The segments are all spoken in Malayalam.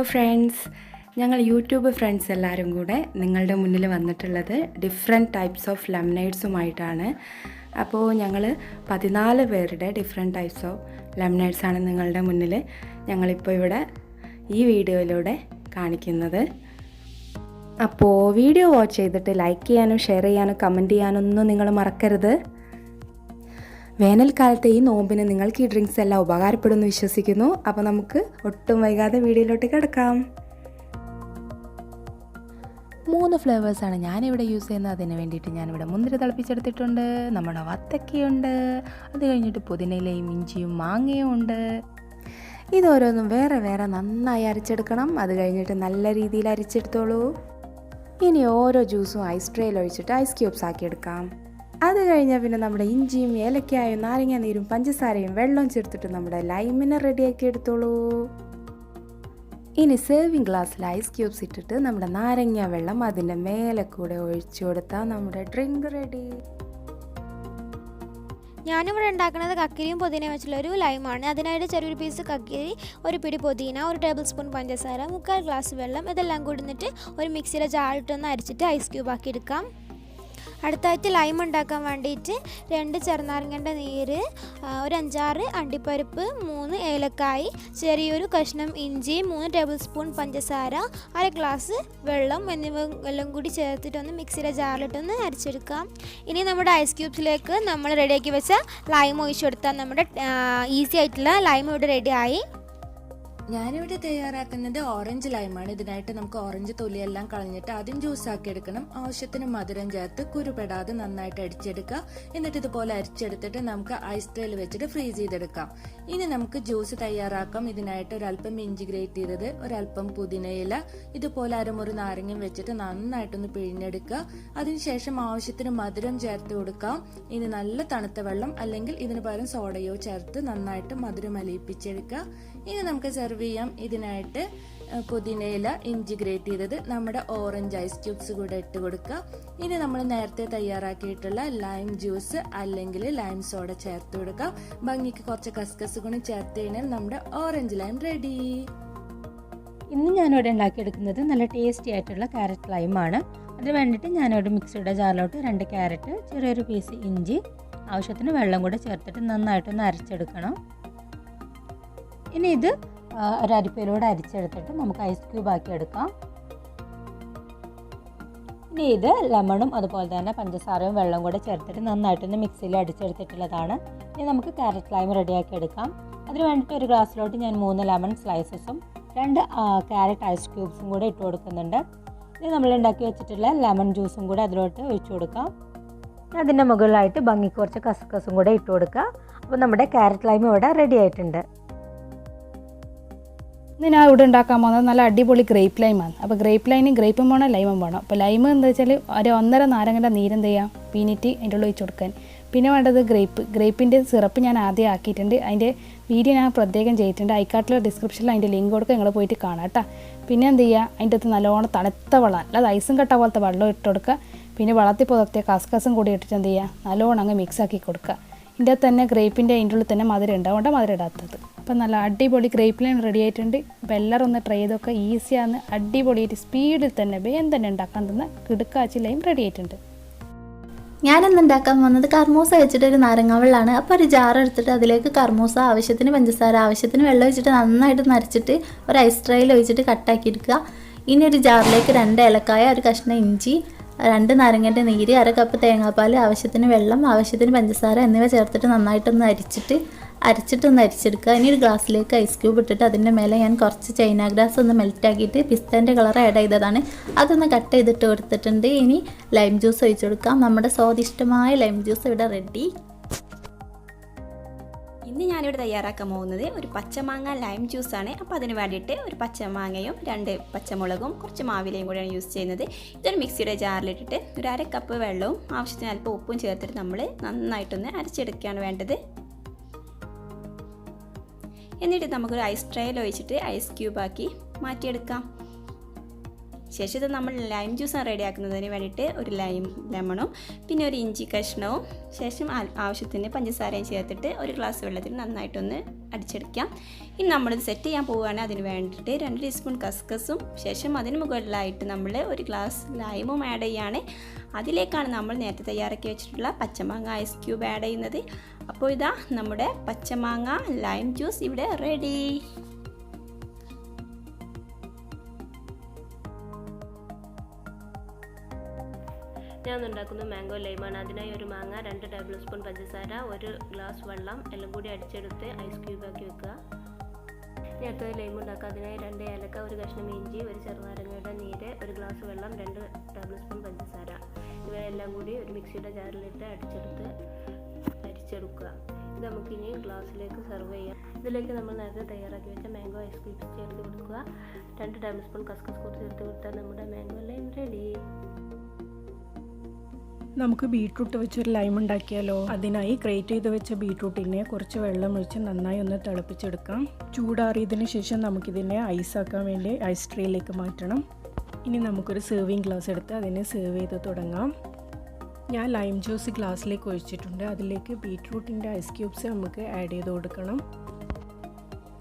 ഫ്രണ്ട്സ്, ഞങ്ങൾ യൂട്യൂബ് ഫ്രണ്ട്സ് എല്ലാവരും കൂടെ നിങ്ങളുടെ മുന്നിൽ വന്നിട്ടുള്ളത് ഡിഫറെൻറ്റ് ടൈപ്സ് ഓഫ് ലെമനേഡ്സുമായിട്ടാണ്. അപ്പോൾ ഞങ്ങൾ 14 പേരുടെ ഡിഫറെൻറ്റ് ടൈപ്സ് ഓഫ് ലെമനേഡ്സാണ് നിങ്ങളുടെ മുന്നിൽ ഞങ്ങളിപ്പോൾ ഇവിടെ ഈ വീഡിയോയിലൂടെ കാണിക്കുന്നത്. അപ്പോൾ വീഡിയോ വാച്ച് ചെയ്തിട്ട് ലൈക്ക് ചെയ്യാനും ഷെയർ ചെയ്യാനും കമൻറ്റ് ചെയ്യാനൊന്നും നിങ്ങൾ മറക്കരുത്. വേനൽക്കാലത്തെ ഈ നോമ്പിന് നിങ്ങൾക്ക് ഈ ഡ്രിങ്ക്സ് എല്ലാം ഉപകാരപ്പെടുമെന്ന് വിശ്വസിക്കുന്നു. അപ്പോൾ നമുക്ക് ഒട്ടും വൈകാതെ വീഡിയോയിലോട്ട് കിടക്കാം. 3 ഫ്ലേവേഴ്സാണ് ഞാനിവിടെ യൂസ് ചെയ്യുന്നത്. അതിന് വേണ്ടിയിട്ട് ഞാനിവിടെ മുന്തിരി തിളപ്പിച്ചെടുത്തിട്ടുണ്ട്, നമ്മുടെ വത്തക്കയുണ്ട്, അത് കഴിഞ്ഞിട്ട് പുതിനയിലയും ഇഞ്ചിയും മാങ്ങയും ഉണ്ട്. ഇതോരോന്നും വേറെ വേറെ നന്നായി അരച്ചെടുക്കണം. അത് കഴിഞ്ഞിട്ട് നല്ല രീതിയിൽ അരച്ചെടുത്തോളൂ. ഇനി ഓരോ ജ്യൂസും ഐസ് ട്രേയിൽ ഒഴിച്ചിട്ട് ഐസ് ക്യൂബ്സ് ആക്കി എടുക്കാം. അത് കഴിഞ്ഞാൽ പിന്നെ നമ്മുടെ ഇഞ്ചിയും ഏലക്കായും നാരങ്ങ നീരും പഞ്ചസാരയും വെള്ളവും ചേർത്തിട്ട് നമ്മുടെ ലൈമിനെ റെഡിയാക്കി എടുത്തോളൂ. ഇനി സേവിങ് ഗ്ലാസ്സിൽ ഐസ് ക്യൂബ്സ് ഇട്ടിട്ട് നമ്മുടെ നാരങ്ങ വെള്ളം അതിൻ്റെ മേലെ കൂടെ ഒഴിച്ചു കൊടുത്താൽ നമ്മുടെ ഡ്രിങ്ക് റെഡി. ഞാനിവിടെ ഉണ്ടാക്കുന്നത് കക്കിരിയും പുതിനയും വെച്ചുള്ള ഒരു ലൈമാണ്. അതിനായിട്ട് ചെറിയൊരു പീസ് കക്കിരി, ഒരു പിടി പുതിന, 1 ടേബിൾ സ്പൂൺ പഞ്ചസാര, 3/4 ഗ്ലാസ് വെള്ളം, ഇതെല്ലാം കൂടിന്നിട്ട് ഒരു മിക്സിയുടെ ജാറിട്ടൊന്ന് അരിച്ചിട്ട് ഐസ് ക്യൂബ് ആക്കി എടുക്കാം. അടുത്തായിട്ട് ലൈം ഉണ്ടാക്കാൻ വേണ്ടിയിട്ട് 2 ചെറുനാരങ്ങൻ്റെ നീര്, ഒരു 5-6 അണ്ടിപ്പരിപ്പ്, 3 ഏലക്കായ്, ചെറിയൊരു കഷ്ണം ഇഞ്ചി, 3 ടേബിൾ സ്പൂൺ പഞ്ചസാര, 1/2 ഗ്ലാസ് വെള്ളം എന്നിവ എല്ലാം കൂടി ചേർത്തിട്ടൊന്ന് മിക്സിയുടെ ജാറിലിട്ടൊന്ന് അരച്ചെടുക്കാം. ഇനി നമ്മുടെ ഐസ് ക്യൂബ്സിലേക്ക് നമ്മൾ റെഡിയാക്കി വെച്ച ലൈം ഒഴിച്ചു കൊടുത്താൽ നമ്മുടെ ഈസി ആയിട്ടുള്ള ലൈം ഇവിടെ റെഡിയായി. ഞാനിവിടെ തയ്യാറാക്കുന്നത് ഓറഞ്ച് ലൈമാണ്. ഇതിനായിട്ട് നമുക്ക് ഓറഞ്ച് തൊലിയെല്ലാം കളഞ്ഞിട്ട് ആദ്യം ജ്യൂസ് ആക്കി എടുക്കണം. ആവശ്യത്തിന് മധുരം ചേർത്ത് കുരുപെടാതെ നന്നായിട്ട് അടിച്ചെടുക്കുക. എന്നിട്ട് ഇതുപോലെ അരിച്ചെടുത്തിട്ട് നമുക്ക് ഐസ് ട്രേയിൽ വെച്ചിട്ട് ഫ്രീസ് ചെയ്തെടുക്കാം. ഇനി നമുക്ക് ജ്യൂസ് തയ്യാറാക്കാം. ഇതിനായിട്ട് ഒരല്പം ഇഞ്ചി ഗ്രേറ്റ് ചെയ്തത്, ഒരല്പം പുതിനയില, ഇതുപോലെ അരമുറി നാരങ്ങയും വെച്ചിട്ട് നന്നായിട്ടൊന്ന് പിഴിഞ്ഞെടുക്കുക. അതിനുശേഷം ആവശ്യത്തിന് മധുരം ചേർത്ത് കൊടുക്കാം. ഇനി നല്ല തണുത്ത വെള്ളം അല്ലെങ്കിൽ ഇതിന് പകരം സോഡയോ ചേർത്ത് നന്നായിട്ട് മധുരം അലിയിപ്പിച്ചെടുക്കുക. ഇനി നമുക്ക് സെർവ് ചെയ്യാം. ഇതിനായിട്ട് പുതിനയില, ഇഞ്ചി ഗ്രേറ്റ് ചെയ്തത്, നമ്മുടെ ഓറഞ്ച് ഐസ് ക്യൂബ്സ് കൂടെ ഇട്ട് കൊടുക്കുക. ഇനി നമ്മൾ നേരത്തെ തയ്യാറാക്കിയിട്ടുള്ള ലൈം ജ്യൂസ് അല്ലെങ്കിൽ ലൈം സോഡ ചേർത്ത് കൊടുക്കാം. ഭംഗിക്ക് കുറച്ച് കസ്കസ് കൂടി ചേർത്ത് കഴിഞ്ഞാൽ നമ്മുടെ ഓറഞ്ച് ലൈം റെഡി. ഇന്ന് ഞാനിവിടെ ഉണ്ടാക്കിയെടുക്കുന്നത് നല്ല ടേസ്റ്റി ആയിട്ടുള്ള ക്യാരറ്റ് ലൈമാണ്. അതിന് വേണ്ടിയിട്ട് ഞാനിവിടെ മിക്സിയുടെ ജാറിലോട്ട് 2 ക്യാരറ്റ്, ചെറിയൊരു പീസ് ഇഞ്ചി, ആവശ്യത്തിന് വെള്ളം കൂടെ ചേർത്തിട്ട് നന്നായിട്ടൊന്ന് അരച്ചെടുക്കണം. ഇനി ഇത് ഒരു അരിപ്പയിലൂടെ അരിച്ചെടുത്തിട്ട് നമുക്ക് ഐസ് ക്യൂബ് ആക്കി എടുക്കാം. ഇനി ഇത് ലെമണും അതുപോലെ തന്നെ പഞ്ചസാരയും വെള്ളം കൂടെ ചേർത്തിട്ട് നന്നായിട്ടൊന്ന് മിക്സിയിൽ അടിച്ചെടുത്തിട്ടുള്ളതാണ്. ഇനി നമുക്ക് ക്യാരറ്റ് ലൈം റെഡിയാക്കി എടുക്കാം. അതിന് വേണ്ടിയിട്ട് ഒരു ഗ്ലാസ്സിലോട്ട് ഞാൻ 3 ലെമൺ സ്ലൈസസും 2 ക്യാരറ്റ് ഐസ് ക്യൂബ്സും കൂടെ ഇട്ട് കൊടുക്കുന്നുണ്ട്. ഇനി നമ്മൾ ഉണ്ടാക്കി വെച്ചിട്ടുള്ള ലെമൺ ജ്യൂസും കൂടെ അതിലോട്ട് ഒഴിച്ചു കൊടുക്കാം. അതിൻ്റെ മുകളിലായിട്ട് ഭംഗിക്ക് കുറച്ച് കസ്കസും കൂടെ ഇട്ട് കൊടുക്കുക. അപ്പോൾ നമ്മുടെ ക്യാരറ്റ് ലൈം ഇവിടെ റെഡി ആയിട്ടുണ്ട്. ഇന്ന് ഞാൻ ഇവിടെ ഉണ്ടാക്കാൻ പോകുന്നത് നല്ല അടിപൊളി ഗ്രേപ്പ് ലൈമാണ്. അപ്പോൾ ഗ്രേപ്പ് ലൈനും ഗ്രേപ്പും വേണം, ലൈമും വേണം. അപ്പോൾ ലൈം എന്താ വെച്ചാൽ ഒരു 1.5 നാരങ്ങൻ്റെ നീരെന്ത് ചെയ്യാം പീനിറ്റ് അതിൻ്റെ ഉള്ളിൽ ഒഴിച്ച് കൊടുക്കാൻ. പിന്നെ വേണ്ടത് ഗ്രേപ്പിൻ്റെ സിറപ്പ് ഞാൻ ആദ്യം ആക്കിയിട്ടുണ്ട്. അതിൻ്റെ വീഡിയോ ഞാൻ പ്രത്യേകം ചെയ്തിട്ടുണ്ട്. ഐക്കാട്ടിലെ ഡിസ്ക്രിപ്ഷനിൽ അതിൻ്റെ ലിങ്ക് കൊടുക്കുക, നിങ്ങൾ പോയിട്ട് കാണാം കേട്ടോ. പിന്നെ എന്ത് ചെയ്യുക, അതിൻ്റെ അകത്ത് നല്ലോണം തണുത്ത വെള്ളം, അല്ലാതെ ഐസും കട്ട പോലത്തെ വെള്ളം ഇട്ട് കൊടുക്കുക. പിന്നെ വെള്ളത്തിൽ പുതർത്തിയ കസ്കസും കൂടി ഇട്ടിട്ട് എന്ത് ചെയ്യുക, നല്ലോണം അങ്ങ് മിക്സ് ആക്കി കൊടുക്കുക. ഇതിൻ്റെ തന്നെ ഗ്രേപ്പിൻ്റെ അതിൻ്റെ ഉള്ളിൽ തന്നെ മധുരം ഉണ്ടാവേണ്ട, മധുരം ഇടാത്തത്. അപ്പം നല്ല അടിപൊളി ഗ്രേപ്പ് ലൈൻ റെഡി ആയിട്ടുണ്ട്. അപ്പോൾ എല്ലാവരും ഒന്ന് ട്രൈ ചെയ്തൊക്കെ ഈസിയാണ്, അടിപൊളിയായിട്ട് സ്പീഡിൽ തന്നെ വേഗം തന്നെ ഉണ്ടാക്കാൻ തന്ന കിടുക്കാച്ചി ലൈം റെഡി ആയിട്ടുണ്ട്. ഞാനിന്ന് ഉണ്ടാക്കാൻ വന്നത് കർമൂസ വെച്ചിട്ട് ഒരു നാരങ്ങ വെള്ളമാണ്. അപ്പോൾ ഒരു ജാർ എടുത്തിട്ട് അതിലേക്ക് കർമൂസ, ആവശ്യത്തിന് പഞ്ചസാര, ആവശ്യത്തിന് വെള്ളം ഒഴിച്ചിട്ട് നന്നായിട്ട് നരച്ചിട്ട് ഒരു ഐസ് ട്രേയിൽ ഒഴിച്ചിട്ട് കട്ടാക്കി എടുക്കുക. ഇനി ഒരു ജാറിലേക്ക് 2 ഏലക്കായ, ഒരു കഷ്ണം ഇഞ്ചി, 2 നാരങ്ങൻ്റെ നീര്, 1/2 കപ്പ് തേങ്ങാപ്പാൽ, ആവശ്യത്തിന് വെള്ളം, ആവശ്യത്തിന് പഞ്ചസാര എന്നിവ ചേർത്തിട്ട് നന്നായിട്ടൊന്ന് അരിച്ചിട്ടൊന്ന് അരിച്ചെടുക്കുക. ഇനി ഒരു ഗ്ലാസ്സിലേക്ക് ഐസ് ക്യൂബ് ഇട്ടിട്ട് അതിൻ്റെ മേലെ ഞാൻ കുറച്ച് ചൈന ഗ്രാസ് ഒന്ന് മെൽറ്റാക്കിയിട്ട് പിസ്തേൻ്റെ കളർ ആഡ് ചെയ്തതാണ്, അതൊന്ന് കട്ട് ചെയ്തിട്ട് കൊടുത്തിട്ടുണ്ട്. ഇനി ലൈം ജ്യൂസ് ഒഴിച്ചു കൊടുക്കാം. നമ്മുടെ സ്വാദിഷ്ടമായ ലൈം ജ്യൂസ് ഇവിടെ റെഡി. ഇന്ന് ഞാനിവിടെ തയ്യാറാക്കാൻ പോകുന്നത് ഒരു പച്ചമാങ്ങ ലൈം ജ്യൂസാണ്. അപ്പോൾ അതിന് വേണ്ടിയിട്ട് ഒരു പച്ചമാങ്ങയും 2 പച്ചമുളകും കുറച്ച് മാവിലയും കൂടെയാണ് യൂസ് ചെയ്യുന്നത്. ഇതൊരു മിക്സിയുടെ ജാറിലിട്ടിട്ട് ഒരു 1/2 കപ്പ് വെള്ളവും ആവശ്യത്തിന് അല്പം ഉപ്പും ചേർത്തിട്ട് നമ്മൾ നന്നായിട്ടൊന്ന് അരച്ചെടുക്കുകയാണ് വേണ്ടത്. എന്നിട്ട് നമുക്കൊരു ഐസ് ട്രേയിൽ ഒഴിച്ചിട്ട് ഐസ് ക്യൂബാക്കി മാറ്റിയെടുക്കാം. ശേഷം ഇത് നമ്മൾ ലൈം ജ്യൂസ് റെഡിയാക്കുന്നതിന് വേണ്ടിയിട്ട് ഒരു ലെമണും പിന്നെ ഒരു ഇഞ്ചി കഷ്ണവും ശേഷം ആവശ്യത്തിന് പഞ്ചസാരയും ചേർത്തിട്ട് ഒരു ഗ്ലാസ് വെള്ളത്തിൽ നന്നായിട്ടൊന്ന് അടിച്ചെടുക്കാം. ഇനി നമ്മളിത് സെറ്റ് ചെയ്യാൻ പോവുകയാണ്. അതിന് വേണ്ടിയിട്ട് 2 ടീസ്പൂൺ കസ്കസും ശേഷം അതിന് മുകളിലായിട്ട് നമ്മൾ ഒരു ഗ്ലാസ് ലൈമും ആഡ് ചെയ്യുകയാണ്. അതിലേക്കാണ് നമ്മൾ നേരത്തെ തയ്യാറാക്കി വെച്ചിട്ടുള്ള പച്ചമാങ്ങ ഐസ് ക്യൂബ് ആഡ് ചെയ്യുന്നത്. അപ്പോൾ ഇതാ നമ്മുടെ പച്ചമാങ്ങ ലൈം ജ്യൂസ് ഇവിടെ റെഡി. ഞാൻ ഉണ്ടാക്കുന്നത് മാംഗോ ലൈമാണ്. അതിനായി ഒരു മാങ്ങ, 2 ടേബിൾ സ്പൂൺ പഞ്ചസാര, 1 ഗ്ലാസ് വെള്ളം എല്ലാം കൂടി അടിച്ചെടുത്ത് ഐസ് ക്യൂബാക്കി വെക്കുക. ഇനി അടുത്തത് ലൈം ഉണ്ടാക്കുക. അതിനായി 2 ഏലക്ക, 1 കഷ്ണം ഇഞ്ചി, 1 ചെറുനാരങ്ങയുടെ നീര്, 1 ഗ്ലാസ് വെള്ളം, 2 ടേബിൾ സ്പൂൺ പഞ്ചസാര ഇവയെല്ലാം കൂടി ഒരു മിക്സിയുടെ ജാറിലിട്ട് അരിച്ചെടുക്കുക. ഇത് നമുക്കിനി ഗ്ലാസ്സിലേക്ക് സെർവ് ചെയ്യാം. ഇതിലേക്ക് നമ്മൾ നേരത്തെ തയ്യാറാക്കി വെച്ച മാംഗോ ഐസ് ക്യൂബ്സ് ചേർത്ത് കൊടുക്കുക. 2 ടേബിൾ സ്പൂൺ കസ്കസ് കൂടി ചേർത്ത് കൊടുത്താൽ നമ്മുടെ മാംഗോ ലൈം റെഡി. നമുക്ക് ബീട്രൂട്ട് വെച്ചൊരു ലൈം ഉണ്ടാക്കിയാലോ? അതിനായി ഗ്രേറ്റ് ചെയ്ത് വെച്ച ബീട്രൂട്ടിനെ കുറച്ച് വെള്ളം ഒഴിച്ച് നന്നായി ഒന്ന് തിളപ്പിച്ചെടുക്കാം. ചൂടാറിയതിന് ശേഷം നമുക്കിതിനെ ഐസാക്കാൻ വേണ്ടി ഐസ് ട്രേയിലേക്ക് മാറ്റണം. ഇനി നമുക്കൊരു സെർവിങ് ഗ്ലാസ് എടുത്ത് അതിനെ സെർവ് ചെയ്ത് തുടങ്ങാം. ഞാൻ ലൈം ജ്യൂസ് ഗ്ലാസ്സിലേക്ക് ഒഴിച്ചിട്ടുണ്ട്. അതിലേക്ക് ബീട്രൂട്ടിൻ്റെ ഐസ് ക്യൂബ്സ് നമുക്ക് ആഡ് ചെയ്ത് കൊടുക്കണം.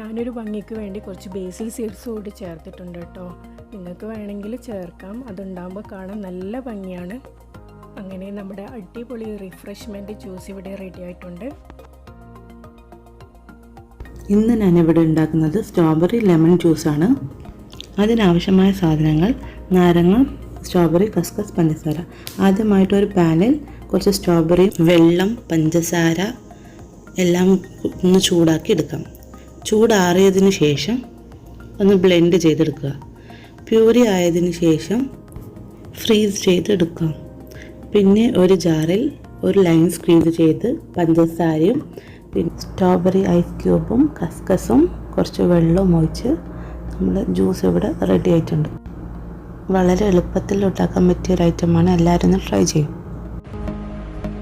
ഞാനൊരു ഭംഗിക്ക് വേണ്ടി കുറച്ച് ബേസിൽ സീഡ്സ് കൂടി ചേർത്തിട്ടുണ്ട് കേട്ടോ. നിങ്ങൾക്ക് വേണമെങ്കിൽ ചേർക്കാം. അതുണ്ടാകുമ്പോൾ കാണാൻ നല്ല ഭംഗിയാണ്. അങ്ങനെ നമ്മുടെ അടിപൊളി റിഫ്രഷ്മെൻറ്റ് ജ്യൂസ് ഇവിടെ റെഡി ആയിട്ടുണ്ട്. ഇന്ന് ഞാനിവിടെ ഉണ്ടാക്കുന്നത് സ്ട്രോബെറി ലെമൺ ജ്യൂസാണ്. അതിനാവശ്യമായ സാധനങ്ങൾ: നാരങ്ങ, സ്ട്രോബെറി, കസ്കസ്, പഞ്ചസാര. ആദ്യമായിട്ടൊരു പാനിൽ കുറച്ച് സ്ട്രോബെറി, വെള്ളം, പഞ്ചസാര എല്ലാം ഒന്ന് ചൂടാക്കി എടുക്കാം. ചൂടാറിയതിന് ശേഷം ഒന്ന് ബ്ലെൻഡ് ചെയ്തെടുക്കുക. പ്യൂരി ആയതിനു ശേഷം ഫ്രീസ് ചെയ്തെടുക്കാം. പിന്നെ ഒരു ജാറിൽ ഒരു ലൈം സ്ക്വീസ് ചെയ്ത് പഞ്ചസാരയും പിന്നെ സ്ട്രോബെറി ഐസ് ക്യൂബും കസ്കസും കുറച്ച് വെള്ളവും ഒഴിച്ച് നമ്മുടെ ജ്യൂസ് ഇവിടെ റെഡി ആയിട്ടുണ്ട്. വളരെ എളുപ്പത്തിൽ ഉണ്ടാക്കാൻ പറ്റിയ ഒരു ഐറ്റമാണ്. എല്ലാവരും ഒന്ന് ട്രൈ ചെയ്യും.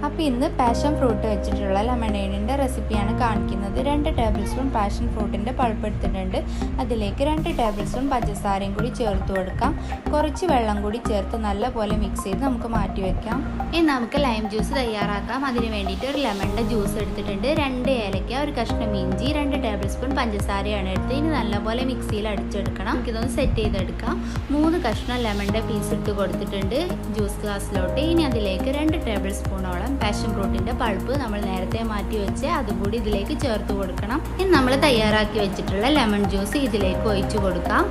അപ്പോൾ ഇന്ന് പാഷൻ ഫ്രൂട്ട് വെച്ചിട്ടുള്ള ലെമണേഡിൻ്റെ റെസിപ്പിയാണ് കാണിക്കുന്നത്. 2 ടേബിൾ സ്പൂൺ പാഷൻ ഫ്രൂട്ടിൻ്റെ പൾപ്പ് എടുത്തിട്ടുണ്ട്. അതിലേക്ക് 2 ടേബിൾ സ്പൂൺ പഞ്ചസാരയും കൂടി ചേർത്ത് കൊടുക്കാം. കുറച്ച് വെള്ളം കൂടി ചേർത്ത് നല്ലപോലെ മിക്സ് ചെയ്ത് നമുക്ക് മാറ്റി വെക്കാം. ഇനി നമുക്ക് ലൈം ജ്യൂസ് തയ്യാറാക്കാം. അതിന് വേണ്ടിയിട്ട് ഒരു ലെമണിൻ്റെ ജ്യൂസ് എടുത്തിട്ടുണ്ട്. 2 ഏലക്ക, 1 കഷ്ണം ഇഞ്ചി, 2 ടേബിൾ സ്പൂൺ പഞ്ചസാരയാണ് എടുത്ത് ഇനി നല്ലപോലെ മിക്സിയിൽ അടിച്ചെടുക്കണം. നമുക്കിതൊന്ന് സെറ്റ് ചെയ്തെടുക്കാം. 3 കഷ്ണം ലെമണിൻ്റെ പീസ് ഇട്ട് കൊടുത്തിട്ടുണ്ട് ജ്യൂസ് ഗ്ലാസ്സിലോട്ട്. ഇനി അതിലേക്ക് 2 ടേബിൾ സ്പൂണോളം പാഷൻ ഫ്രൂട്ടിൻ്റെ പൾപ്പ് നമ്മൾ നേരത്തെ മാറ്റി വെച്ച് അതുകൂടി ഇതിലേക്ക് ചേർത്ത് കൊടുക്കണം. ഇനി നമ്മൾ തയ്യാറാക്കി വെച്ചിട്ടുള്ള ലെമൺ ജ്യൂസ് ഇതിലേക്ക് ഒഴിച്ചു കൊടുക്കാം.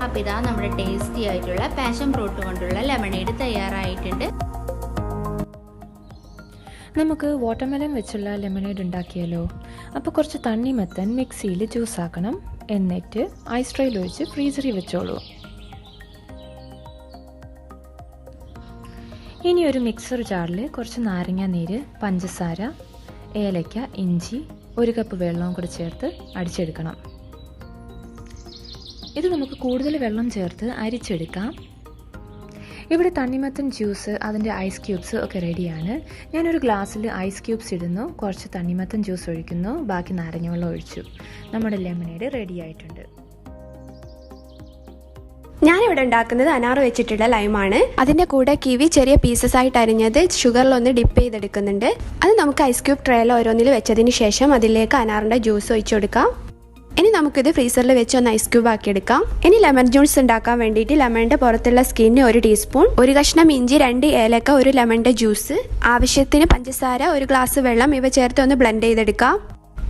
അപ്പോൾ ഇതാ നമ്മുടെ ടേസ്റ്റി ആയിട്ടുള്ള പാഷൻ ഫ്രൂട്ട് കൊണ്ടുള്ള ലെമണേഡ് തയ്യാറായിട്ടുണ്ട്. നമുക്ക് വാട്ടർമെലൺ വെച്ചുള്ള ലെമണേഡ് ഉണ്ടാക്കിയാലോ? അപ്പോൾ കുറച്ച് തണ്ണിമത്തൻ മിക്സിയിൽ ജ്യൂസ് ആക്കണം. എന്നിട്ട് ഐസ് ട്രേയിൽ ഒഴിച്ച് ഫ്രീസറിൽ വെച്ചോളൂ. ഇനി ഒരു മിക്സർ ജാറിൽ കുറച്ച് നാരങ്ങ നീര്, പഞ്ചസാര, ഏലക്ക, ഇഞ്ചി, 1 കപ്പ് വെള്ളവും കൂടി ചേർത്ത് അടിച്ചെടുക്കണം. ഇത് നമുക്ക് കൂടുതൽ വെള്ളം ചേർത്ത് അരിച്ചെടുക്കാം. ഇവിടെ തണ്ണിമത്തൻ ജ്യൂസ്, അതിൻ്റെ ഐസ് ക്യൂബ്സ് ഒക്കെ റെഡിയാണ്. ഞാനൊരു ഗ്ലാസ്സിൽ ഐസ് ക്യൂബ്സ് ഇടുന്നു, കുറച്ച് തണ്ണിമത്തൻ ജ്യൂസ് ഒഴിക്കുന്നു, ബാക്കി നാരങ്ങ വെള്ളം ഒഴിച്ചു. നമ്മുടെ ലെമണേഡ് റെഡി ആയിട്ടുണ്ട്. ഞാനിവിടെ ഉണ്ടാക്കുന്നത് അനാർ വെച്ചിട്ടുള്ള ലൈമാണ്. അതിൻ്റെ കൂടെ കിവി ചെറിയ പീസസ് ആയിട്ട് അരിഞ്ഞത് ഷുഗറിലൊന്ന് ഡിപ്പ് ചെയ്തെടുക്കുന്നുണ്ട്. അത് നമുക്ക് ഐസ് ക്യൂബ് ട്രേയിൽ ഓരോന്നിൽ വെച്ചതിന് ശേഷം അതിലേക്ക് അനാറിൻ്റെ ജ്യൂസ് ഒഴിച്ചു കൊടുക്കാം. ഇനി നമുക്കിത് ഫ്രീസറിൽ വെച്ച് ഒന്ന് ഐസ് ക്യൂബ് ആക്കി എടുക്കാം. ഇനി ലെമൺ ജ്യൂസ് ഉണ്ടാക്കാൻ വേണ്ടിയിട്ട് ലെമണിൻ്റെ പുറത്തുള്ള സ്കിന്നിന് 1 ടീസ്പൂൺ, 1 കഷ്ണം ഇഞ്ചി, 2 ഏലക്ക, 1 ലെമണിൻ്റെ ജ്യൂസ്, ആവശ്യത്തിന് പഞ്ചസാര, 1 ഗ്ലാസ് വെള്ളം ഇവ ചേർത്ത് ഒന്ന് ബ്ലെൻഡ് ചെയ്തെടുക്കാം.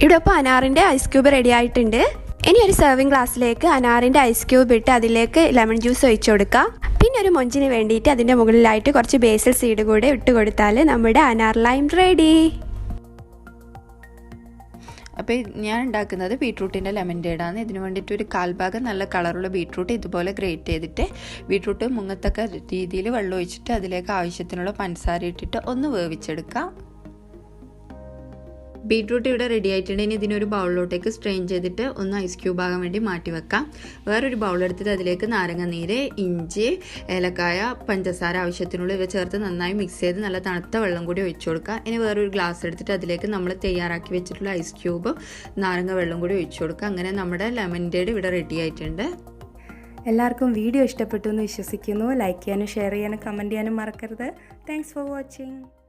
ഇവിടെ ഇപ്പോൾ അനാറിൻ്റെ ഐസ് ക്യൂബ് റെഡി ആയിട്ടുണ്ട്. ഇനി ഒരു സെർവിങ് ഗ്ലാസ്സിലേക്ക് അനാറിൻ്റെ ഐസ് ക്യൂബ് ഇട്ട് അതിലേക്ക് ലെമൺ ജ്യൂസ് ഒഴിച്ചു കൊടുക്കുക. പിന്നെ ഒരു മൊഞ്ചിന് വേണ്ടിയിട്ട് അതിൻ്റെ മുകളിലായിട്ട് കുറച്ച് ബേസിൽ സീഡ് കൂടെ ഇട്ട് കൊടുത്താൽ നമ്മുടെ അനാർ ലൈം റെഡി. അപ്പോൾ ഞാൻ ഉണ്ടാക്കുന്നത് ബീട്രൂട്ടിൻ്റെ ലെമൻഡേഡാണ്. ഇതിന് വേണ്ടിയിട്ട് ഒരു 1/4 ഭാഗം നല്ല കളറുള്ള ബീട്രൂട്ട് ഇതുപോലെ ഗ്രേറ്റ് ചെയ്തിട്ട് ബീട്രൂട്ട് മുങ്ങത്തക്ക രീതിയിൽ വെള്ളം ഒഴിച്ചിട്ട് അതിലേക്ക് ആവശ്യത്തിനുള്ള പഞ്ചസാര ഇട്ടിട്ട് ഒന്ന് വേവിച്ചെടുക്കാം. ബീട്രൂട്ട് ഇവിടെ റെഡി ആയിട്ടുണ്ട്. ഇനി ഇതിനൊരു ബൗളിലോട്ടേക്ക് സ്ട്രെയിൻ ചെയ്തിട്ട് ഒന്ന് ഐസ് ക്യൂബ് ആകാൻ വേണ്ടി മാറ്റി വെക്കാം. വേറൊരു ബൗളെടുത്തിട്ട് അതിലേക്ക് നാരങ്ങ നീര്, ഇഞ്ചി, ഏലക്കായ, പഞ്ചസാര ആവശ്യത്തിനുള്ള ഇവ ചേർത്ത് നന്നായി മിക്സ് ചെയ്ത് നല്ല തണുത്ത വെള്ളം കൂടി ഒഴിച്ചു കൊടുക്കുക. ഇനി വേറൊരു ഗ്ലാസ് എടുത്തിട്ട് അതിലേക്ക് നമ്മൾ തയ്യാറാക്കി വെച്ചിട്ടുള്ള ഐസ് ക്യൂബ്, നാരങ്ങ വെള്ളം കൂടി ഒഴിച്ചു കൊടുക്കുക. അങ്ങനെ നമ്മുടെ ലെമൻഡേഡ് ഇവിടെ റെഡി ആയിട്ടുണ്ട്. എല്ലാവർക്കും വീഡിയോ ഇഷ്ടപ്പെട്ടു എന്ന് വിശ്വസിക്കുന്നു. ലൈക്ക് ചെയ്യാനും ഷെയർ ചെയ്യാനും കമൻറ്റ് ചെയ്യാനും മറക്കരുത്. Thanks for watching.